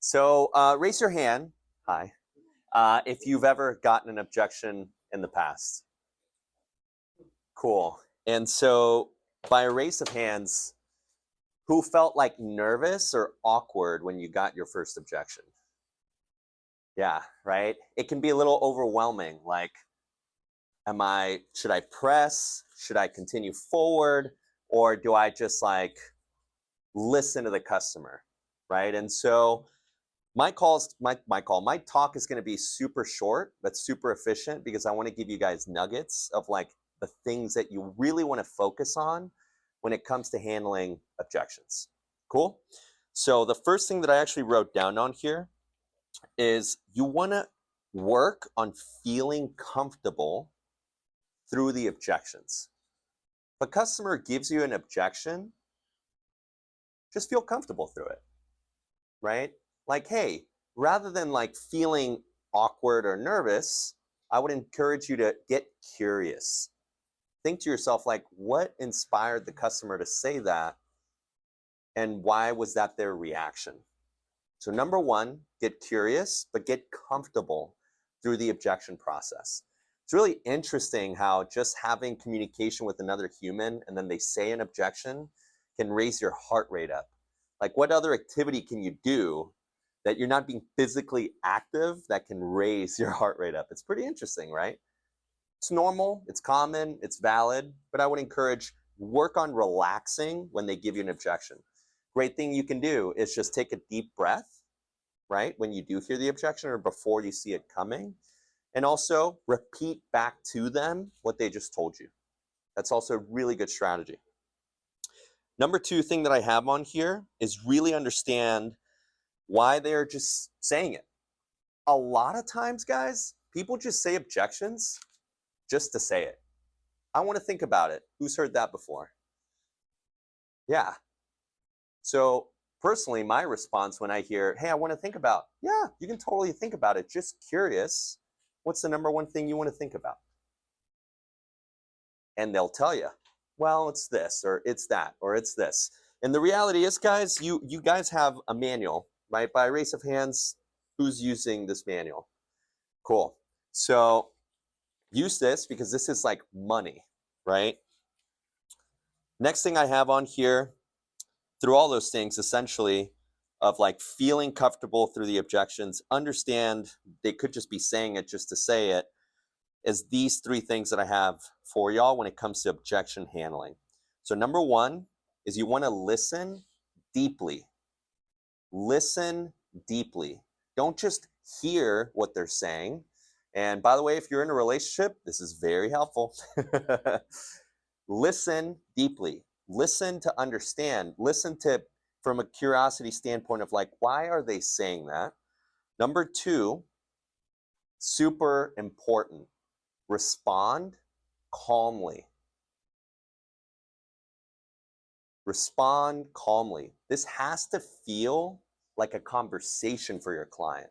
So raise your hand, hi, if you've ever gotten an objection in the past. Cool. And so by a raise of hands, who felt like nervous or awkward when you got your first objection? Yeah, right? It can be a little overwhelming. Like, should I press? Should I continue forward? Or do I just like listen to the customer, right? And so my talk is going to be super short, but super efficient because I want to give you guys nuggets of like the things that you really want to focus on when it comes to handling objections. Cool? So the first thing that I actually wrote down on here is you want to work on feeling comfortable through the objections. If a customer gives you an objection, just feel comfortable through it, right? Like, hey, rather than like feeling awkward or nervous, I would encourage you to get curious. Think to yourself, like, what inspired the customer to say that? And why was that their reaction? So number one, get curious, but get comfortable through the objection process. It's really interesting how just having communication with another human and then they say an objection can raise your heart rate up. Like, what other activity can you do that you're not being physically active that can raise your heart rate up? It's pretty interesting, right? It's normal, it's common, it's valid, but I would encourage work on relaxing when they give you an objection. Great thing you can do is just take a deep breath, right? When you do hear the objection or before you see it coming, and also repeat back to them what they just told you. That's also a really good strategy. Number two thing that I have on here is really understand why they're just saying it. A lot of times, guys, people just say objections just to say it. I want to think about it. Who's heard that before? Yeah. So personally, my response when I hear, hey, I want to think about, yeah, you can totally think about it. Just curious, what's the number one thing you want to think about? And they'll tell you, well, it's this, or it's that, or it's this. And the reality is, guys, you guys have a manual, right? By a raise of hands, who's using this manual? Cool. So use this because this is like money, right? Next thing I have on here, through all those things, essentially, of like feeling comfortable through the objections, understand they could just be saying it just to say it, is these three things that I have for y'all when it comes to objection handling. So number one is you want to listen deeply. Listen deeply. Don't just hear what they're saying. And by the way, if you're in a relationship, this is very helpful. Listen deeply. Listen to understand. Listen to, from a curiosity standpoint of like, why are they saying that? Number two, super important. Respond calmly. Respond calmly. This has to feel like a conversation for your client.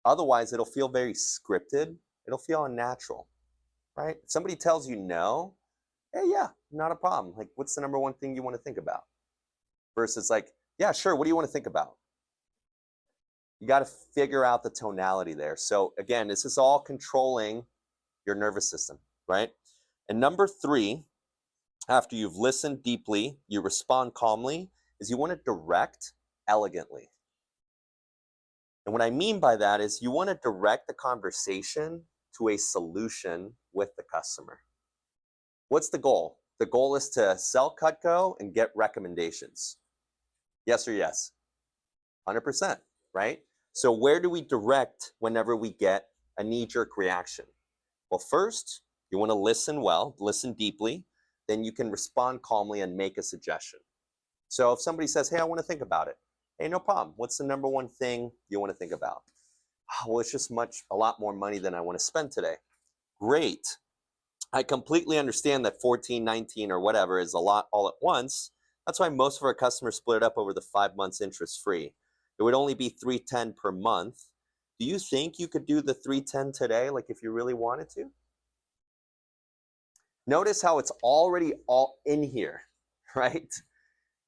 Otherwise, it'll feel very scripted. It'll feel unnatural, right? If somebody tells you no, hey, yeah, not a problem. Like, what's the number one thing you want to think about? Versus like, yeah, sure, what do you want to think about? You got to figure out the tonality there. So again, this is all controlling your nervous system, right? And number three, after you've listened deeply, you respond calmly, is you want to direct elegantly. And what I mean by that is you want to direct the conversation to a solution with the customer. What's the goal? The goal is to sell Cutco and get recommendations. Yes or yes? 100%, right? So where do we direct whenever we get a knee-jerk reaction? Well, first, you want to listen well, listen deeply, then you can respond calmly and make a suggestion. So if somebody says, hey, I want to think about it. Hey, no problem. What's the number one thing you want to think about? Oh, well, it's just a lot more money than I want to spend today. Great. I completely understand that 14, 19 or whatever is a lot all at once. That's why most of our customers split it up over the 5 months interest free. It would only be $310 per month. Do you think you could do the $310 today, like if you really wanted to? Notice how it's already all in here, right?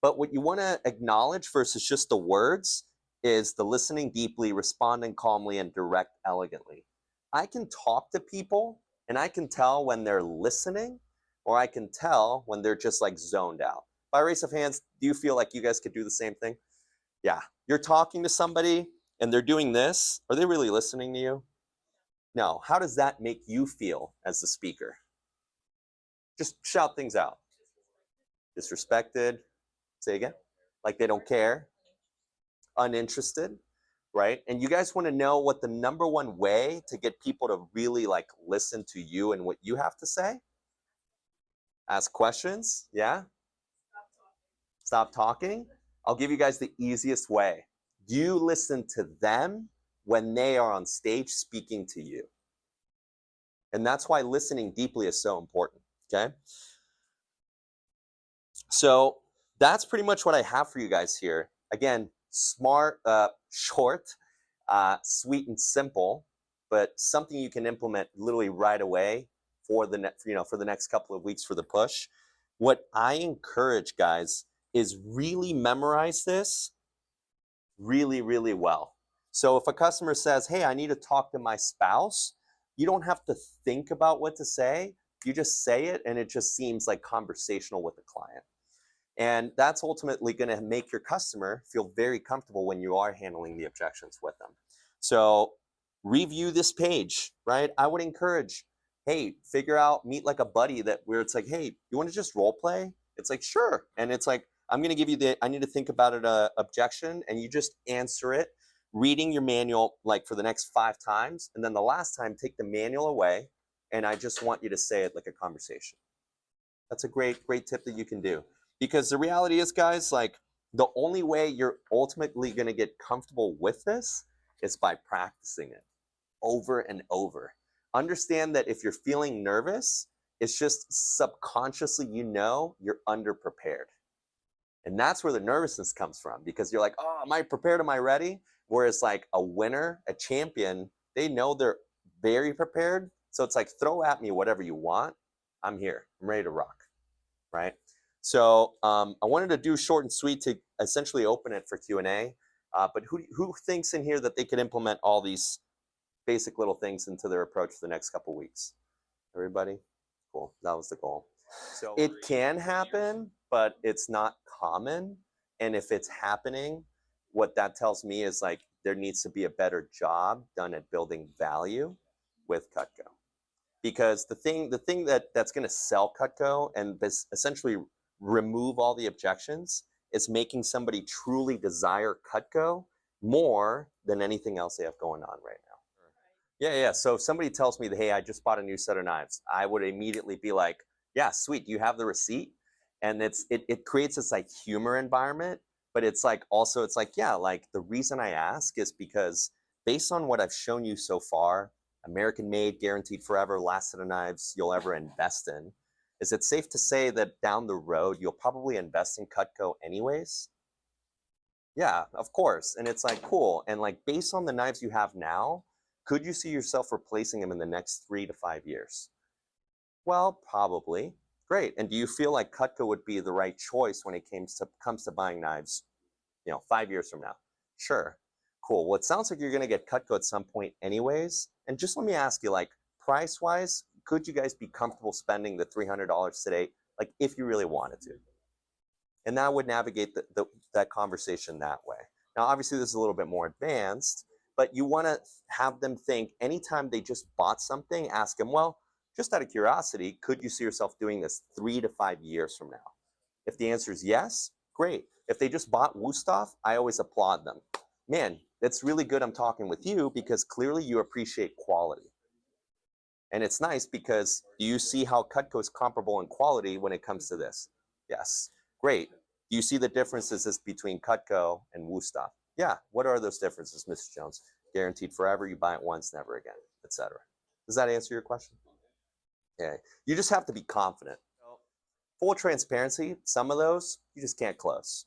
But what you want to acknowledge versus just the words is the listening deeply, responding calmly, and direct elegantly. I can talk to people and I can tell when they're listening, or I can tell when they're just like zoned out. By raise of hands, do you feel like you guys could do the same thing? Yeah. You're talking to somebody and they're doing this. Are they really listening to you? No. How does that make you feel as the speaker? Just shout things out. Disrespected. Say again. Like they don't care. Uninterested. Right? And you guys want to know what the number one way to get people to really like listen to you and what you have to say? Ask questions. Yeah. Stop talking. I'll give you guys the easiest way. You listen to them when they are on stage speaking to you. And that's why listening deeply is so important. Okay. So that's pretty much what I have for you guys here. Again, smart, short, sweet and simple, but something you can implement literally right away for the for the next couple of weeks for the push. What I encourage, guys, is really memorize this really, really well. So if a customer says, hey, I need to talk to my spouse, you don't have to think about what to say. You just say it, and it just seems like conversational with the client. And that's ultimately going to make your customer feel very comfortable when you are handling the objections with them. So review this page, right? I would encourage, hey, figure out, meet like a buddy that where it's like, hey, you want to just role play? It's like, sure. And it's like, I'm going to give you I need to think about it, objection, and you just answer it, reading your manual like for the next 5 times. And then the last time, take the manual away. And I just want you to say it like a conversation. That's a great, great tip that you can do. Because the reality is, guys, like the only way you're ultimately going to get comfortable with this is by practicing it over and over. Understand that if you're feeling nervous, it's just subconsciously, you're underprepared. And that's where the nervousness comes from, because you're like, oh, am I prepared? Am I ready? Whereas like a winner, a champion, they know they're very prepared. So it's like, throw at me whatever you want. I'm here. I'm ready to rock, right? So I wanted to do short and sweet to essentially open it for Q&A. But who thinks in here that they could implement all these basic little things into their approach for the next couple weeks? Everybody? Cool. That was the goal. So it can happen, but it's not common. And if it's happening, what that tells me is like there needs to be a better job done at building value with Cutco. Because the thing that's going to sell Cutco and essentially remove all the objections is making somebody truly desire Cutco more than anything else they have going on right now. Yeah. So if somebody tells me that, hey, I just bought a new set of knives, I would immediately be like, yeah, sweet. Do you have the receipt? And it creates this like humor environment, but it's like, also it's like, yeah, like the reason I ask is because based on what I've shown you so far, American made, guaranteed forever, last set of knives you'll ever invest in, is it safe to say that down the road, you'll probably invest in Cutco anyways? Yeah, of course. And it's like, cool. And like, based on the knives you have now, could you see yourself replacing them in the next 3 to 5 years? Well, probably. Great. And do you feel like Cutco would be the right choice when it comes to buying knives, 5 years from now? Sure. Cool. Well, it sounds like you're going to get Cutco at some point anyways. And just let me ask you, like, price-wise, could you guys be comfortable spending the $300 today, like, if you really wanted to? And that would navigate that conversation that way. Now, obviously, this is a little bit more advanced, but you want to have them think anytime they just bought something, ask them, well, just out of curiosity, could you see yourself doing this 3 to 5 years from now? If the answer is yes, great. If they just bought Wusthof, I always applaud them. Man, it's really good I'm talking with you because clearly you appreciate quality. And it's nice because do you see how Cutco is comparable in quality when it comes to this? Yes. Great. Do you see the differences between Cutco and Wusthof? Yeah. What are those differences, Mr. Jones? Guaranteed forever, you buy it once, never again, etc. Does that answer your question? Okay. You just have to be confident. Full transparency, some of those you just can't close.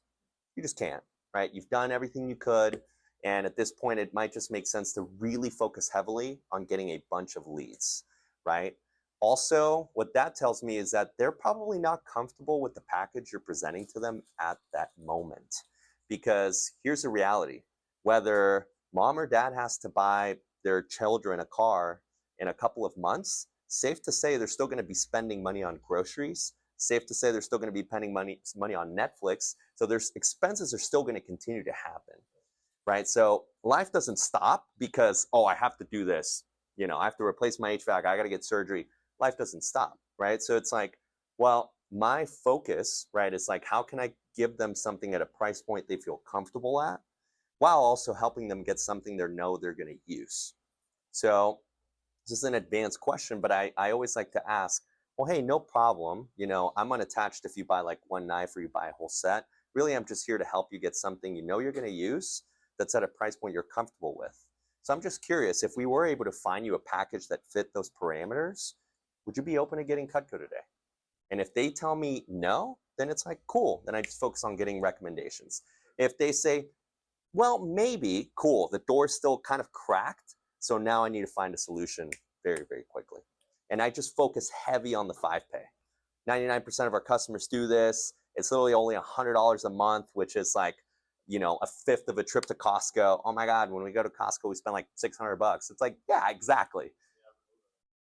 You just can't, right? You've done everything you could. And at this point, it might just make sense to really focus heavily on getting a bunch of leads, right? Also, what that tells me is that they're probably not comfortable with the package you're presenting to them at that moment. Because here's the reality. whether mom or dad has to buy their children a car in a couple of months, safe to say they're still going to be spending money on groceries. Safe to say they're still going to be spending money on Netflix. So their expenses are still going to continue to happen, right? So life doesn't stop because, oh, I have to do this. You know, I have to replace my HVAC. I got to get surgery. Life doesn't stop, right? So it's like, well, my focus, right, is like, how can I give them something at a price point they feel comfortable at, while also helping them get something they know they're going to use. So this is an advanced question, but I always like to ask, well, hey, no problem. You know, I'm unattached if you buy like one knife or you buy a whole set. Really, I'm just here to help you get something you know you're going to use that's at a price point you're comfortable with. So I'm just curious, if we were able to find you a package that fit those parameters, would you be open to getting Cutco today? And if they tell me no, then it's like, cool. Then I just focus on getting recommendations. If they say, well, maybe, cool, the door's still kind of cracked, so now I need to find a solution very, very quickly. And I just focus heavy on the 5-pay. 99% of our customers do this. It's literally only $100 a month, which is like, you know, a fifth of a trip to Costco. Oh my God, when we go to Costco, we spend like $600. It's like, yeah, exactly.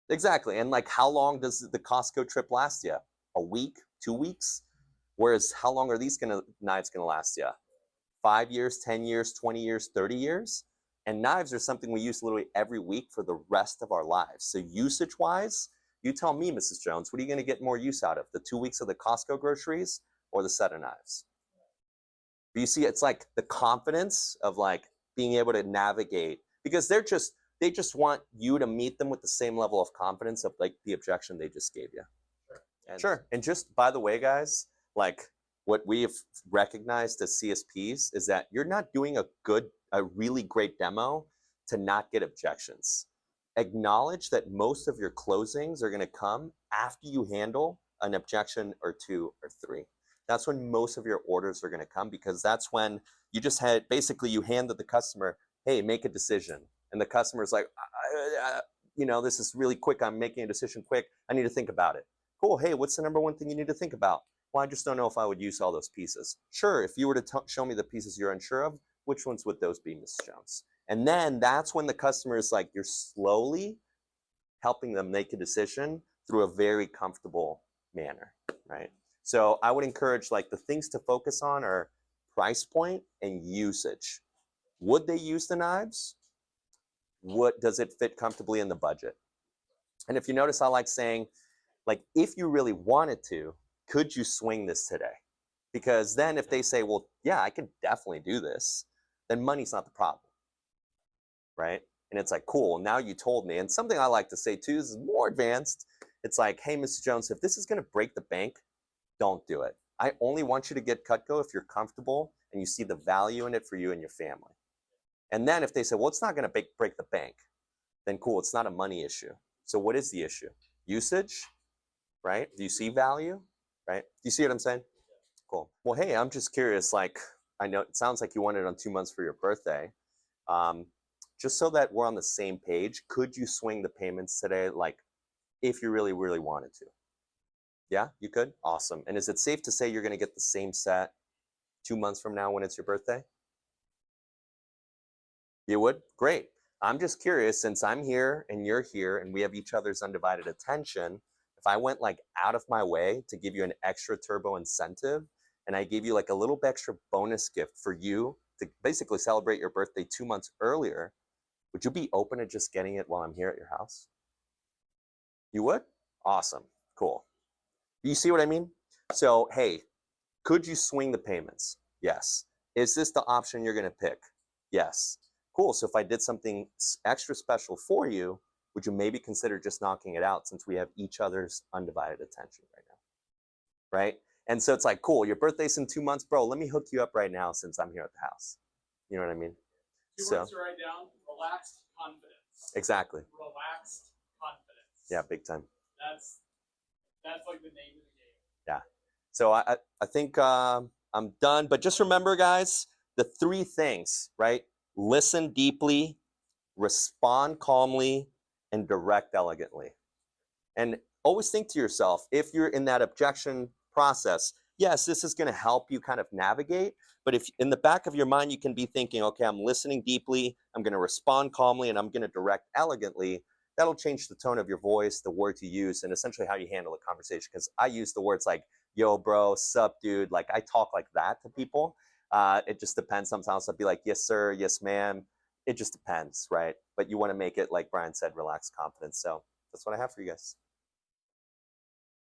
Exactly. And like, how long does the Costco trip last you? A week, 2 weeks? Whereas how long are these knives gonna last you? 5 years, 10 years, 20 years, 30 years? And knives are something we use literally every week for the rest of our lives. So usage-wise, you tell me, Mrs. Jones, what are you going to get more use out of? The 2 weeks of the Costco groceries or the set of knives? But you see, it's like the confidence of like being able to navigate, because they just want you to meet them with the same level of confidence of like the objection they just gave you. Sure. And just by the way, guys, like what we have recognized as CSPs is that you're not doing a really great demo to not get objections. Acknowledge that most of your closings are going to come after you handle an objection or 2 or 3. That's when most of your orders are going to come, because that's when you just had, basically you handed the customer, hey, make a decision. And the customer's like, you know, this is really quick. I'm making a decision quick. I need to think about it. Cool. Hey, what's the number one thing you need to think about? Well, I just don't know if I would use all those pieces. Sure, if you were to show me the pieces you're unsure of, which ones would those be, Ms. Jones? And then that's when the customer is like, you're slowly helping them make a decision through a very comfortable manner, right? So I would encourage, like, the things to focus on are price point and usage. Would they use the knives? What does it fit comfortably in the budget? And if you notice, I like saying, like, if you really wanted to, could you swing this today? Because then if they say, well, yeah, I could definitely do this, then money's not the problem, right? And it's like, cool, now you told me. And something I like to say too is more advanced. It's like, hey, Mrs. Jones, if this is going to break the bank, don't do it. I only want you to get Cutco if you're comfortable and you see the value in it for you and your family. And then if they say, well, it's not going to break the bank, then cool, it's not a money issue. So what is the issue? Usage, right? Do you see value, right? Do you see what I'm saying? Cool. Well, hey, I'm just curious, like, I know it sounds like you wanted it on 2 months for your birthday. Just so that we're on the same page, could you swing the payments today, like, if you really, really wanted to? Yeah, you could? Awesome. And is it safe to say you're going to get the same set 2 months from now when it's your birthday? You would? Great. I'm just curious, since I'm here and you're here and we have each other's undivided attention, if I went like out of my way to give you an extra turbo incentive and I gave you like a little extra bonus gift for you to basically celebrate your birthday 2 months earlier, would you be open to just getting it while I'm here at your house? You would? Awesome. Cool. You see what I mean? So, hey, could you swing the payments? Yes. Is this the option you're going to pick? Yes. Cool. So if I did something extra special for you, would you maybe consider just knocking it out, since we have each other's undivided attention right now? Right? And so it's like, cool, your birthday's in 2 months, bro. Let me hook you up right now since I'm here at the house. You know what I mean? 2 words to write down: relaxed confidence. Exactly. Relaxed confidence. Yeah, big time. That's like the name of the game. Yeah. So I think I'm done. But just remember, guys, the 3 things, right? Listen deeply, respond calmly, and direct elegantly. And always think to yourself, if you're in that objection process, yes, this is going to help you kind of navigate, But if in the back of your mind, you can be thinking, okay, I'm listening deeply, I'm going to respond calmly, and I'm going to direct elegantly, that'll change the tone of your voice, the words you use, and essentially how you handle a conversation. Because I use the words like, yo, bro, sup, dude. Like I talk like that to people. It just depends. Sometimes I'll be like, yes, sir, yes, ma'am. It just depends, right? But you want to make it, like Brian said, relaxed confidence. So that's what I have for you guys.